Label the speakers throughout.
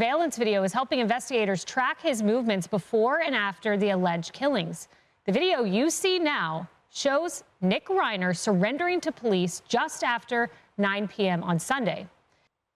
Speaker 1: Surveillance video is helping investigators track his movements before and after the alleged killings. The video you see now shows Nick Reiner surrendering to police just after 9 p.m. on Sunday.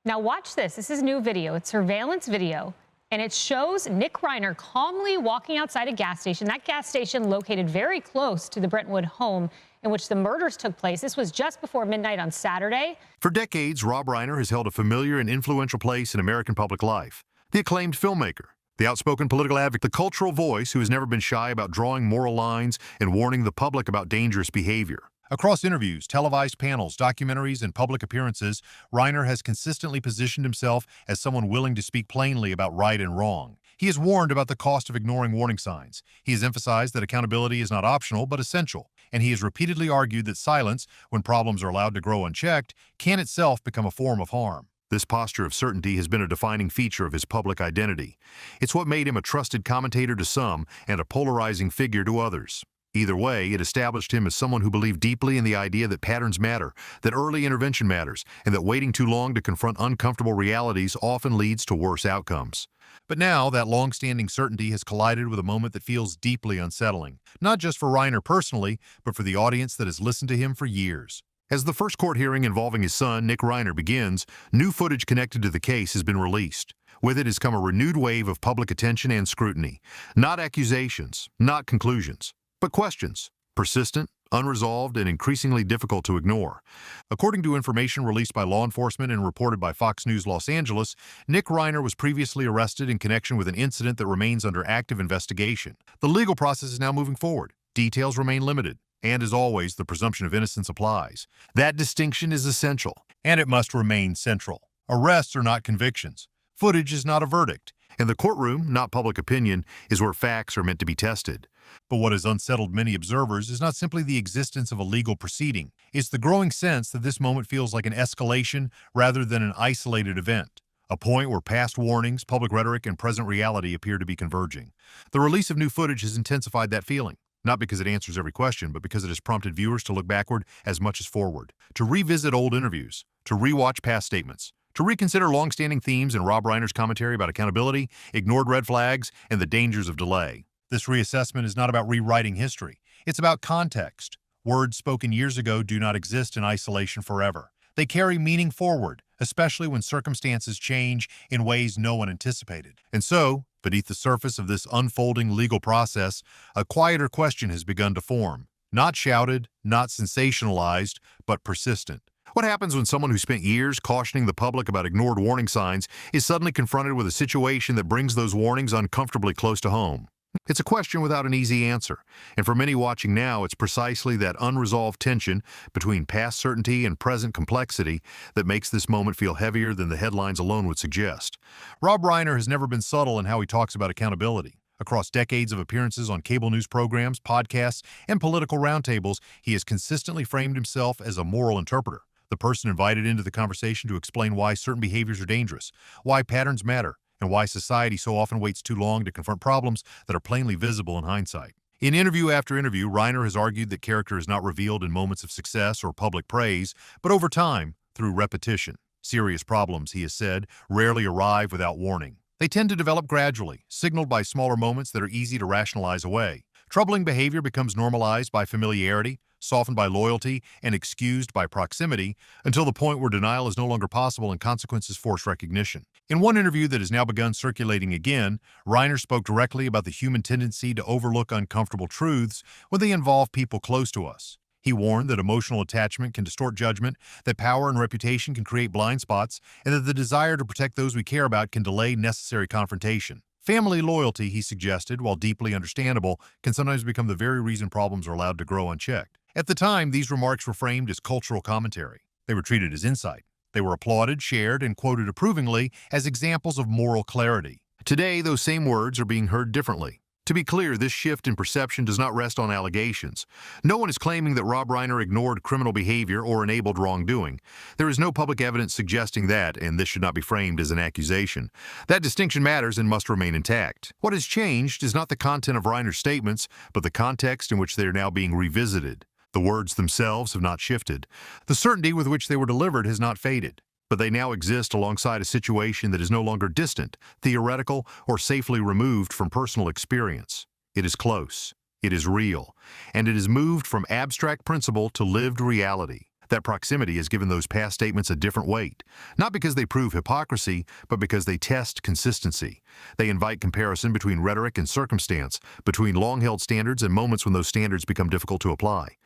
Speaker 1: Now watch this. This is new video. It's surveillance video, and it shows Nick Reiner calmly walking outside a gas station. That gas station located very close to the Brentwood home in which the murders took place. This was just before midnight on Saturday.
Speaker 2: For decades, Rob Reiner has held a familiar and influential place in American public life. The acclaimed filmmaker, the outspoken political advocate, the cultural voice who has never been shy about drawing moral lines and warning the public about dangerous behavior. Across interviews, televised panels, documentaries, and public appearances, Reiner has consistently positioned himself as someone willing to speak plainly about right and wrong. He has warned about the cost of ignoring warning signs. He has emphasized that accountability is not optional, but essential. And he has repeatedly argued that silence, when problems are allowed to grow unchecked, can itself become a form of harm. This posture of certainty has been a defining feature of his public identity. It's what made him a trusted commentator to some and a polarizing figure to others. Either way, it established him as someone who believed deeply in the idea that patterns matter, that early intervention matters, and that waiting too long to confront uncomfortable realities often leads to worse outcomes. But now, that long-standing certainty has collided with a moment that feels deeply unsettling, not just for Reiner personally, but for the audience that has listened to him for years. As the first court hearing involving his son, Nick Reiner, begins, new footage connected to the case has been released. With it has come a renewed wave of public attention and scrutiny. Not accusations, not conclusions, but questions, persistent, unresolved, and increasingly difficult to ignore. According to information released by law enforcement and reported by Fox News Los Angeles, Nick Reiner was previously arrested in connection with an incident that remains under active investigation. The legal process is now moving forward. Details remain limited. And as always, the presumption of innocence applies. That distinction is essential, and it must remain central. Arrests are not convictions. Footage is not a verdict. And the courtroom, not public opinion, is where facts are meant to be tested. But what has unsettled many observers is not simply the existence of a legal proceeding. It's the growing sense that this moment feels like an escalation rather than an isolated event. A point where past warnings, public rhetoric, and present reality appear to be converging. The release of new footage has intensified that feeling. Not because it answers every question, but because it has prompted viewers to look backward as much as forward, to revisit old interviews, to rewatch past statements, to reconsider long-standing themes in Rob Reiner's commentary about accountability, ignored red flags, and the dangers of delay. This reassessment is not about rewriting history. It's about context. Words spoken years ago do not exist in isolation forever. They carry meaning forward, especially when circumstances change in ways no one anticipated. And so, beneath the surface of this unfolding legal process, a quieter question has begun to form. Not shouted, not sensationalized, but persistent. What happens when someone who spent years cautioning the public about ignored warning signs is suddenly confronted with a situation that brings those warnings uncomfortably close to home? It's a question without an easy answer, and for many watching now, it's precisely that unresolved tension between past certainty and present complexity that makes this moment feel heavier than the headlines alone would suggest. Rob Reiner has never been subtle in how he talks about accountability. Across decades of appearances on cable news programs, podcasts, and political roundtables, he has consistently framed himself as a moral interpreter, the person invited into the conversation to explain why certain behaviors are dangerous, why patterns matter, and why society so often waits too long to confront problems that are plainly visible in hindsight. In interview after interview, Reiner has argued that character is not revealed in moments of success or public praise, but over time, through repetition. Serious problems, he has said, rarely arrive without warning. They tend to develop gradually, signaled by smaller moments that are easy to rationalize away. Troubling behavior becomes normalized by familiarity, softened by loyalty, and excused by proximity, until the point where denial is no longer possible and consequences force recognition. In one interview that has now begun circulating again, Reiner spoke directly about the human tendency to overlook uncomfortable truths when they involve people close to us. He warned that emotional attachment can distort judgment, that power and reputation can create blind spots, and that the desire to protect those we care about can delay necessary confrontation. Family loyalty, he suggested, while deeply understandable, can sometimes become the very reason problems are allowed to grow unchecked. At the time, these remarks were framed as cultural commentary. They were treated as insight. They were applauded, shared, and quoted approvingly as examples of moral clarity. Today, those same words are being heard differently. To be clear, this shift in perception does not rest on allegations. No one is claiming that Rob Reiner ignored criminal behavior or enabled wrongdoing. There is no public evidence suggesting that, and this should not be framed as an accusation. That distinction matters and must remain intact. What has changed is not the content of Reiner's statements, but the context in which they are now being revisited. The words themselves have not shifted. The certainty with which they were delivered has not faded. but they now exist alongside a situation that is no longer distant, theoretical, or safely removed from personal experience. It is close, it is real, and it is moved from abstract principle to lived reality. That proximity has given those past statements a different weight, not because they prove hypocrisy, but because they test consistency. They invite comparison between rhetoric and circumstance, between long-held standards and moments when those standards become difficult to apply.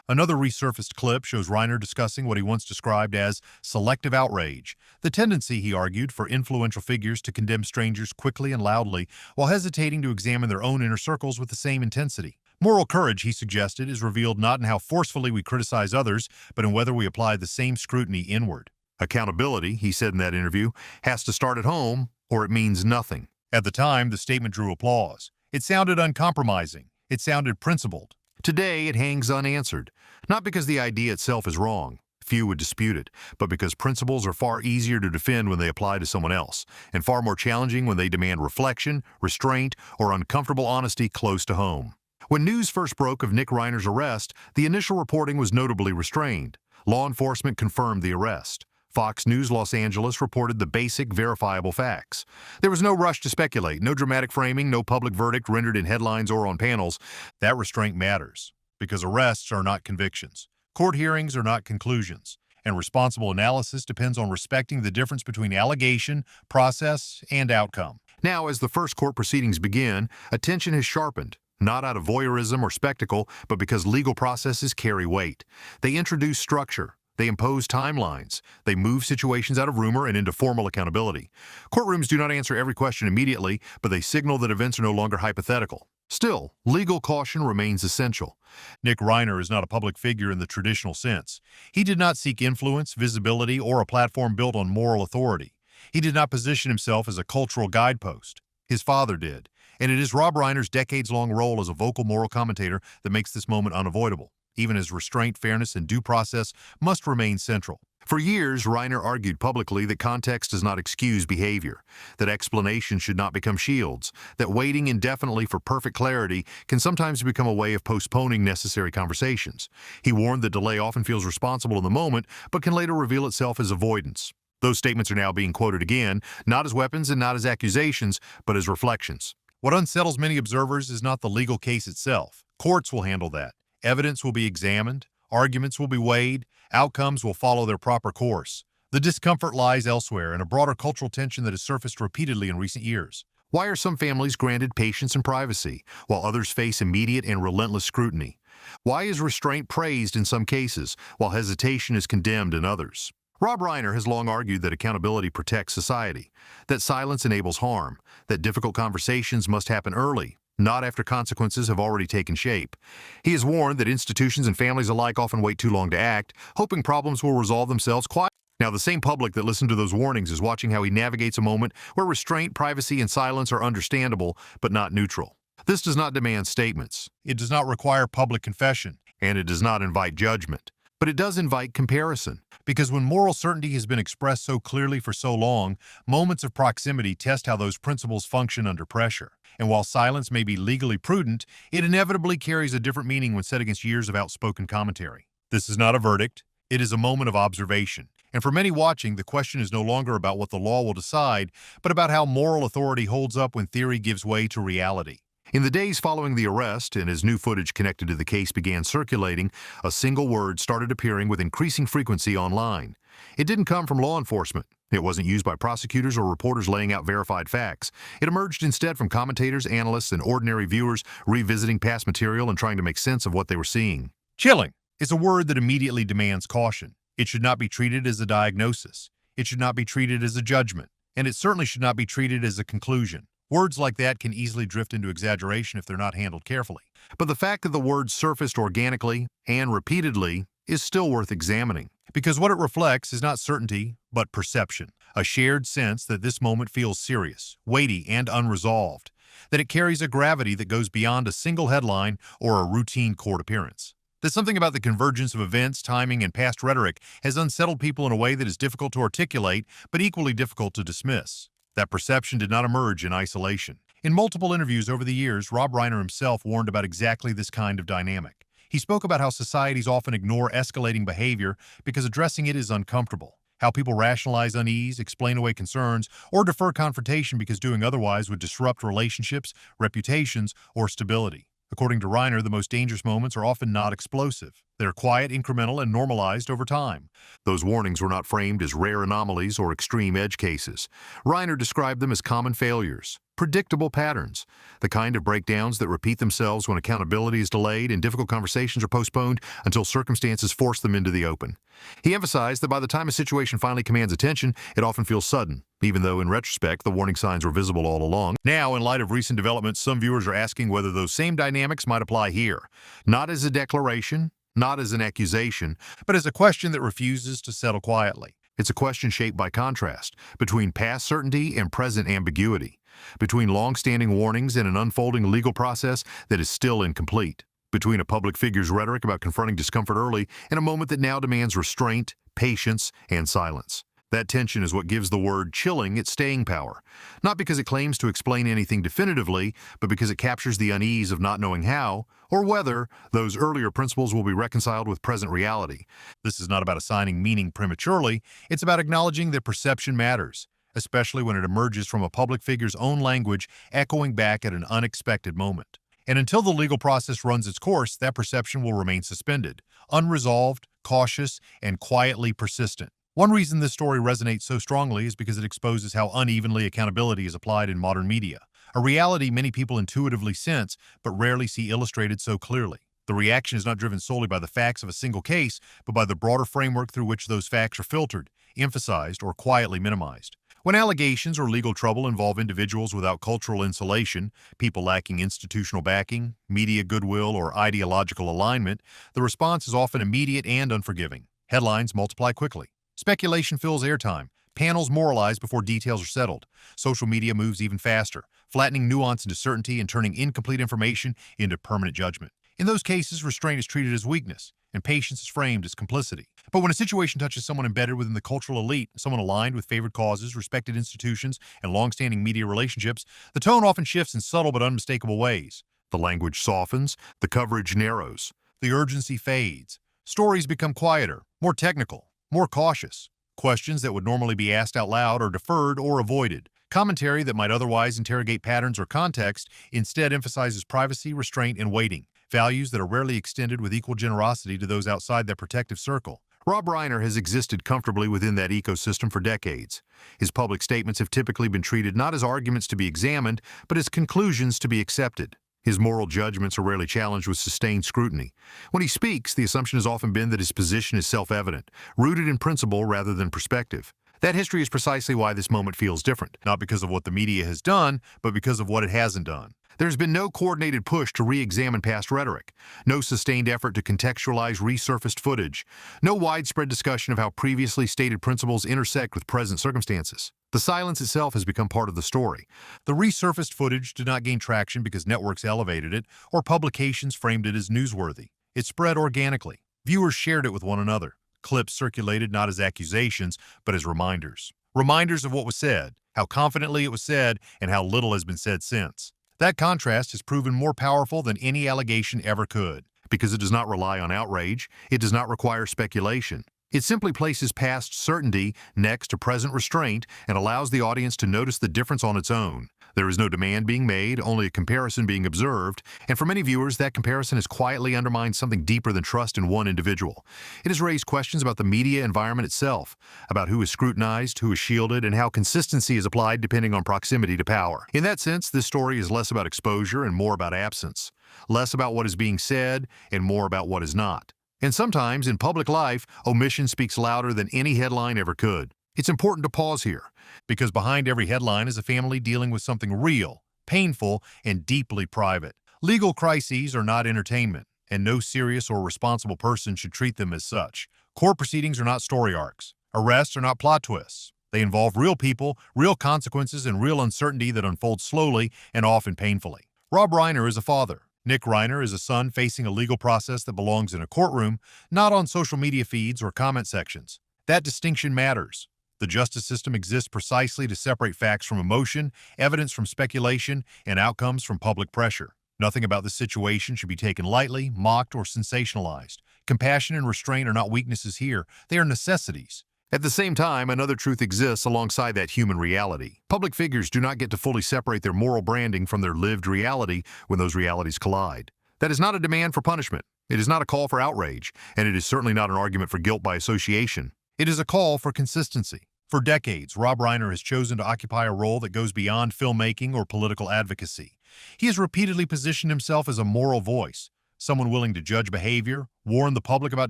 Speaker 2: Another resurfaced clip shows Reiner discussing what he once described as selective outrage, the tendency, he argued, for influential figures to condemn strangers quickly and loudly while hesitating to examine their own inner circles with the same intensity. Moral courage, he suggested, is revealed not in how forcefully we criticize others, but in whether we apply the same scrutiny inward. Accountability, he said in that interview, has to start at home, or it means nothing. At the time, the statement drew applause. It sounded uncompromising. It sounded principled. Today, it hangs unanswered, not because the idea itself is wrong. Few would dispute it, but because principles are far easier to defend when they apply to someone else, and far more challenging when they demand reflection, restraint, or uncomfortable honesty close to home. When news first broke of Nick Reiner's arrest, the initial reporting was notably restrained. Law enforcement confirmed the arrest. Fox News Los Angeles reported the basic, verifiable facts. There was no rush to speculate, no dramatic framing, no public verdict rendered in headlines or on panels. That restraint matters, because arrests are not convictions. Court hearings are not conclusions. And responsible analysis depends on respecting the difference between allegation, process, and outcome. Now, as the first court proceedings begin, attention has sharpened. Not out of voyeurism or spectacle, but because legal processes carry weight. They introduce structure. They impose timelines. They move situations out of rumor and into formal accountability. Courtrooms do not answer every question immediately, but they signal that events are no longer hypothetical. Still, legal caution remains essential. Nick Reiner is not a public figure in the traditional sense. He did not seek influence, visibility, or a platform built on moral authority. He did not position himself as a cultural guidepost. His father did. And it is Rob Reiner's decades-long role as a vocal moral commentator that makes this moment unavoidable, even as restraint, fairness, and due process must remain central. For years, Reiner argued publicly that context does not excuse behavior, that explanation should not become shields, that waiting indefinitely for perfect clarity can sometimes become a way of postponing necessary conversations. He warned that delay often feels responsible in the moment, but can later reveal itself as avoidance. Those statements are now being quoted again, not as weapons and not as accusations, but as reflections. What unsettles many observers is not the legal case itself. Courts will handle that. Evidence will be examined, arguments will be weighed, outcomes will follow their proper course. The discomfort lies elsewhere in a broader cultural tension that has surfaced repeatedly in recent years. Why are some families granted patience and privacy, while others face immediate and relentless scrutiny? Why is restraint praised in some cases, while hesitation is condemned in others? Rob Reiner has long argued that accountability protects society, that silence enables harm, that difficult conversations must happen early, not after consequences have already taken shape. He has warned that institutions and families alike often wait too long to act, hoping problems will resolve themselves quietly. Now, the same public that listened to those warnings is watching how he navigates a moment where restraint, privacy, and silence are understandable, but not neutral. This does not demand statements. It does not require public confession, and it does not invite judgment. But it does invite comparison, because when moral certainty has been expressed so clearly for so long, moments of proximity test how those principles function under pressure. And while silence may be legally prudent, it inevitably carries a different meaning when set against years of outspoken commentary. This is not a verdict. It is a moment of observation. And for many watching, the question is no longer about what the law will decide, but about how moral authority holds up when theory gives way to reality. In the days following the arrest, and as new footage connected to the case began circulating, a single word started appearing with increasing frequency online. It didn't come from law enforcement. It wasn't used by prosecutors or reporters laying out verified facts. It emerged instead from commentators, analysts, and ordinary viewers revisiting past material and trying to make sense of what they were seeing. Chilling is a word that immediately demands caution. It should not be treated as a diagnosis. It should not be treated as a judgment. And it certainly should not be treated as a conclusion. Words like that can easily drift into exaggeration if they're not handled carefully. But the fact that the word surfaced organically and repeatedly is still worth examining, because what it reflects is not certainty, but perception, a shared sense that this moment feels serious, weighty, and unresolved, that it carries a gravity that goes beyond a single headline or a routine court appearance. That something about the convergence of events, timing, and past rhetoric has unsettled people in a way that is difficult to articulate, but equally difficult to dismiss. That perception did not emerge in isolation. In multiple interviews over the years, Rob Reiner himself warned about exactly this kind of dynamic. He spoke about how societies often ignore escalating behavior because addressing it is uncomfortable. how people rationalize unease, explain away concerns, or defer confrontation because doing otherwise would disrupt relationships, reputations, or stability. According to Reiner, the most dangerous moments are often not explosive. They're quiet, incremental, and normalized over time. Those warnings were not framed as rare anomalies or extreme edge cases. Reiner described them as common failures, predictable patterns, the kind of breakdowns that repeat themselves when accountability is delayed and difficult conversations are postponed until circumstances force them into the open. He emphasized that by the time a situation finally commands attention, it often feels sudden, even though in retrospect the warning signs were visible all along. Now, in light of recent developments, some viewers are asking whether those same dynamics might apply here, not as a declaration, not as an accusation, but as a question that refuses to settle quietly. It's a question shaped by contrast between past certainty and present ambiguity, between long-standing warnings and an unfolding legal process that is still incomplete, between a public figure's rhetoric about confronting discomfort early and a moment that now demands restraint, patience, and silence. That tension is what gives the word chilling its staying power, not because it claims to explain anything definitively, but because it captures the unease of not knowing how, or whether, those earlier principles will be reconciled with present reality. This is not about assigning meaning prematurely, it's about acknowledging that perception matters, especially when it emerges from a public figure's own language echoing back at an unexpected moment. And until the legal process runs its course, that perception will remain suspended, unresolved, cautious, and quietly persistent. One reason this story resonates so strongly is because it exposes how unevenly accountability is applied in modern media, a reality many people intuitively sense but rarely see illustrated so clearly. The reaction is not driven solely by the facts of a single case, but by the broader framework through which those facts are filtered, emphasized, or quietly minimized. When allegations or legal trouble involve individuals without cultural insulation, people lacking institutional backing, media goodwill, or ideological alignment, the response is often immediate and unforgiving. Headlines multiply quickly. Speculation fills airtime. Panels moralize before details are settled. Social media moves even faster, flattening nuance into certainty and turning incomplete information into permanent judgment. In those cases, restraint is treated as weakness, and patience is framed as complicity. But when a situation touches someone embedded within the cultural elite, someone aligned with favored causes, respected institutions, and long-standing media relationships, the tone often shifts in subtle but unmistakable ways. The language softens, the coverage narrows, the urgency fades. Stories become quieter, more technical, more cautious. Questions that would normally be asked out loud are deferred or avoided. Commentary that might otherwise interrogate patterns or context instead emphasizes privacy, restraint, and waiting, values that are rarely extended with equal generosity to those outside that protective circle. Rob Reiner has existed comfortably within that ecosystem for decades. His public statements have typically been treated not as arguments to be examined, but as conclusions to be accepted. His moral judgments are rarely challenged with sustained scrutiny. When he speaks, the assumption has often been that his position is self-evident, rooted in principle rather than perspective. That history is precisely why this moment feels different, not because of what the media has done, but because of what it hasn't done. There's been no coordinated push to re-examine past rhetoric, no sustained effort to contextualize resurfaced footage, no widespread discussion of how previously stated principles intersect with present circumstances. The silence itself has become part of the story. The resurfaced footage did not gain traction because networks elevated it or publications framed it as newsworthy. It spread organically. Viewers shared it with one another. Clips circulated not as accusations, but as reminders. Reminders of what was said, how confidently it was said, and how little has been said since. That contrast has proven more powerful than any allegation ever could, because it does not rely on outrage, it does not require speculation. It simply places past certainty next to present restraint and allows the audience to notice the difference on its own. There is no demand being made, only a comparison being observed, and for many viewers, that comparison has quietly undermined something deeper than trust in one individual. It has raised questions about the media environment itself, about who is scrutinized, who is shielded, and how consistency is applied depending on proximity to power. In that sense, this story is less about exposure and more about absence, less about what is being said and more about what is not. And sometimes, in public life, omission speaks louder than any headline ever could. It's important to pause here, because behind every headline is a family dealing with something real, painful, and deeply private. Legal crises are not entertainment, and no serious or responsible person should treat them as such. Court proceedings are not story arcs. Arrests are not plot twists. They involve real people, real consequences, and real uncertainty that unfolds slowly and often painfully. Rob Reiner is a father. Nick Reiner is a son facing a legal process that belongs in a courtroom, not on social media feeds or comment sections. That distinction matters. The justice system exists precisely to separate facts from emotion, evidence from speculation, and outcomes from public pressure. Nothing about this situation should be taken lightly, mocked, or sensationalized. Compassion and restraint are not weaknesses here, they are necessities. At the same time, another truth exists alongside that human reality. Public figures do not get to fully separate their moral branding from their lived reality when those realities collide. That is not a demand for punishment. It is not a call for outrage, and it is certainly not an argument for guilt by association. It is a call for consistency. For decades, Rob Reiner has chosen to occupy a role that goes beyond filmmaking or political advocacy. He has repeatedly positioned himself as a moral voice, someone willing to judge behavior, warn the public about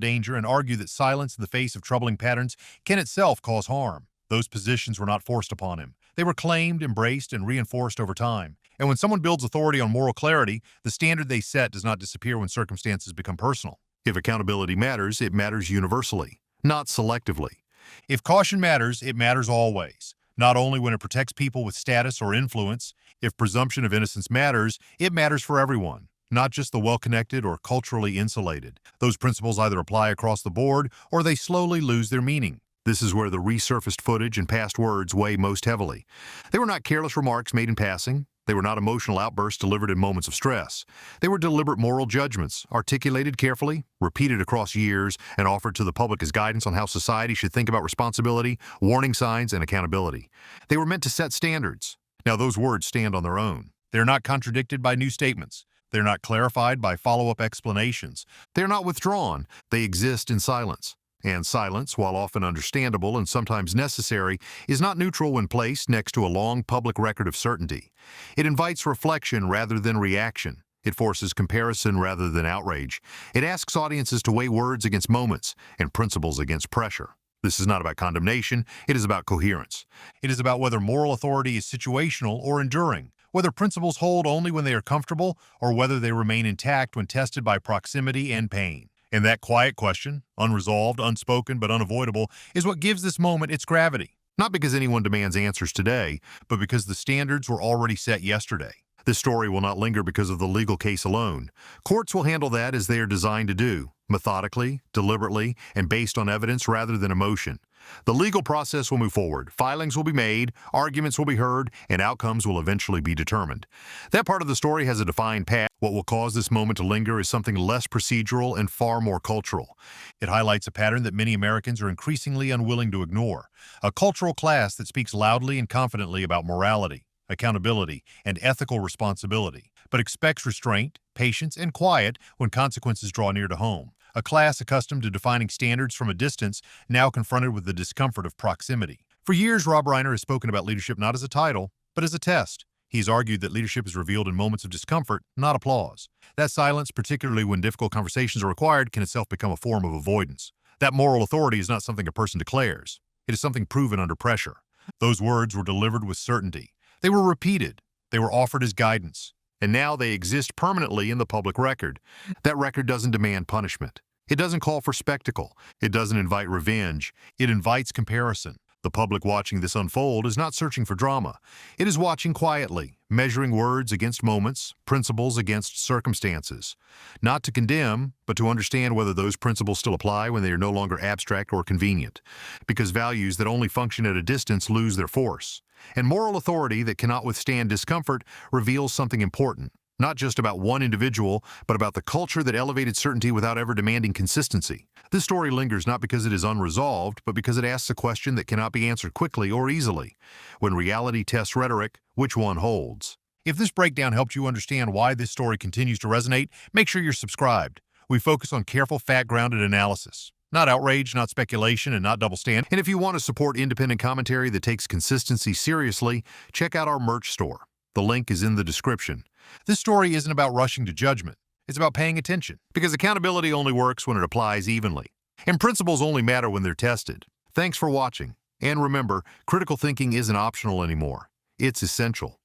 Speaker 2: danger, and argue that silence in the face of troubling patterns can itself cause harm. Those positions were not forced upon him. They were claimed, embraced, and reinforced over time. And when someone builds authority on moral clarity, the standard they set does not disappear when circumstances become personal. If accountability matters, it matters universally, not selectively. If caution matters, it matters always, not only when it protects people with status or influence. If presumption of innocence matters, it matters for everyone, not just the well-connected or culturally insulated. Those principles either apply across the board or they slowly lose their meaning. This is where the resurfaced footage and past words weigh most heavily. They were not careless remarks made in passing. They were not emotional outbursts delivered in moments of stress. They were deliberate moral judgments, articulated carefully, repeated across years, and offered to the public as guidance on how society should think about responsibility, warning signs, and accountability. They were meant to set standards. Now, those words stand on their own. They are not contradicted by new statements. They're not clarified by follow-up explanations. They're not withdrawn. They exist in silence. And silence, while often understandable and sometimes necessary, is not neutral when placed next to a long public record of certainty. It invites reflection rather than reaction. It forces comparison rather than outrage. It asks audiences to weigh words against moments and principles against pressure. This is not about condemnation. It is about coherence. It is about whether moral authority is situational or enduring, whether principles hold only when they are comfortable or whether they remain intact when tested by proximity and pain. And that quiet question, unresolved, unspoken, but unavoidable, is what gives this moment its gravity. Not because anyone demands answers today, but because the standards were already set yesterday. This story will not linger because of the legal case alone. Courts will handle that as they are designed to do, methodically, deliberately, and based on evidence rather than emotion. The legal process will move forward. Filings will be made, arguments will be heard, and outcomes will eventually be determined. That part of the story has a defined path. What will cause this moment to linger is something less procedural and far more cultural. It highlights a pattern that many Americans are increasingly unwilling to ignore, a cultural class that speaks loudly and confidently about morality, accountability, and ethical responsibility, but expects restraint, patience, and quiet when consequences draw near to home. A class accustomed to defining standards from a distance, now confronted with the discomfort of proximity. For years, Rob Reiner has spoken about leadership not as a title, but as a test. He's argued that leadership is revealed in moments of discomfort, not applause. That silence, particularly when difficult conversations are required, can itself become a form of avoidance. That moral authority is not something a person declares. It is something proven under pressure. Those words were delivered with certainty. They were repeated. They were offered as guidance. And now they exist permanently in the public record. That record doesn't demand punishment. It doesn't call for spectacle. It doesn't invite revenge. It invites comparison. The public watching this unfold is not searching for drama. It is watching quietly, measuring words against moments, principles against circumstances. Not to condemn, but to understand whether those principles still apply when they are no longer abstract or convenient. Because values that only function at a distance lose their force. And moral authority that cannot withstand discomfort reveals something important. Not just about one individual, but about the culture that elevated certainty without ever demanding consistency. This story lingers not because it is unresolved, but because it asks a question that cannot be answered quickly or easily. When reality tests rhetoric, which one holds? If this breakdown helped you understand why this story continues to resonate, make sure you're subscribed. We focus on careful, fact-grounded analysis. Not outrage, not speculation, and not double stand. And if you want to support independent commentary that takes consistency seriously, check out our merch store. The link is in the description. This story isn't about rushing to judgment. It's about paying attention. Because accountability only works when it applies evenly. And principles only matter when they're tested. Thanks for watching. And remember, critical thinking isn't optional anymore. It's essential.